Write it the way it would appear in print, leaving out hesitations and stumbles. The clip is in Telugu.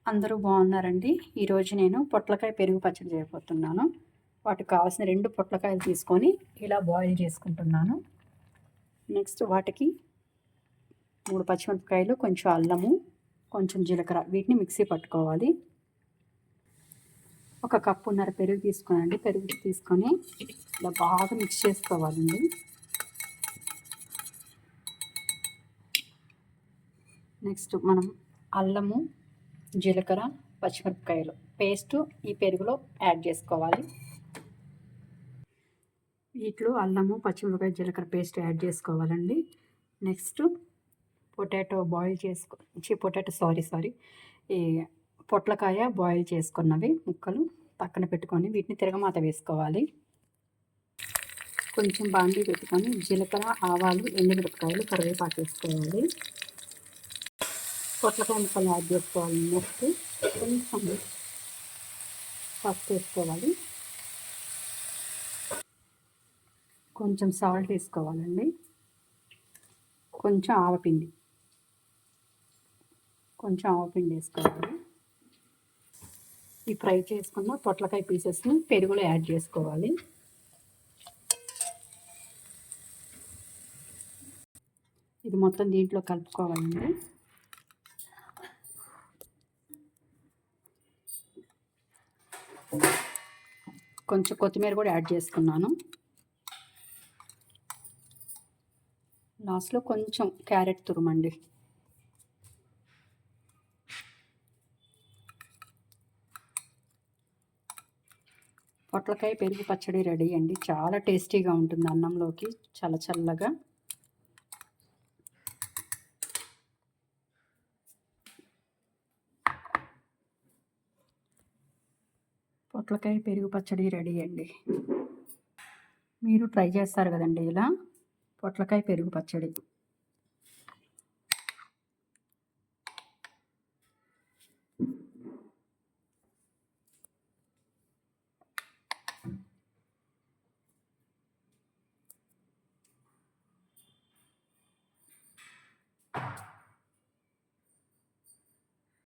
అందరూ బాగున్నారండి. ఈరోజు నేను పొట్లకాయ పెరుగు పచ్చడి చేయబోతున్నాను. వాటికి కావాల్సిన 2 పొట్లకాయలు తీసుకొని ఇలా బాయిల్ చేసుకుంటున్నాను. నెక్స్ట్ వాటికి 3 పచ్చిమిరపకాయలు, కొంచెం అల్లము, కొంచెం జీలకర్ర వీటిని మిక్సీ పట్టుకోవాలి. 1 కప్పున్నర పెరుగు తీసుకోనండి. పెరుగు తీసుకొని ఇలా బాగా మిక్స్ చేసుకోవాలండి. నెక్స్ట్ మనం అల్లము, జీలకర్ర, పచ్చిమిరపకాయలు పేస్ట్ ఈ పెరుగులో యాడ్ చేసుకోవాలి. వీటిలో అల్లము, పచ్చిమిరపకాయ, జీలకర్ర పేస్ట్ యాడ్ చేసుకోవాలండి. నెక్స్ట్ పొటాటో బాయిల్ ఈ పొట్లకాయ బాయిల్ చేసుకున్నవి ముక్కలు పక్కన పెట్టుకొని వీటిని తిరగమాత వేసుకోవాలి. కొంచెం బాండీ పెట్టుకొని జీలకర్ర, ఆవాలు, ఎండుమిరపకాయలు, కరివేపాకు వేసుకోవాలి. పొట్లకాయ ముక్కలు యాడ్ చేసుకోవాలి. నెక్స్ట్ కొంచెం పసుపు వేసుకోవాలి. కొంచెం సాల్ట్ వేసుకోవాలండి. కొంచెం ఆవపిండి వేసుకోవాలి. ఈ ఫ్రై చేసుకున్న పొట్లకాయ పీసెస్ని పెరుగులో యాడ్ చేసుకోవాలి. ఇది మొత్తం దీంట్లో కలుపుకోవాలండి. కొంచెం కొత్తిమీర కూడా యాడ్ చేసుకున్నాను. లాస్ట్లో కొంచెం క్యారెట్ తురుమండి. పొట్లకాయ పెరుగు పచ్చడి రెడీ అండి. చాలా టేస్టీగా ఉంటుంది అన్నంలోకి, చాలా చల్లగా. పొట్లకాయ పెరుగు పచ్చడి రెడీ అండి. మీరు ట్రై చేస్తారు కదండి ఇలా పొట్లకాయ పెరుగు పచ్చడి.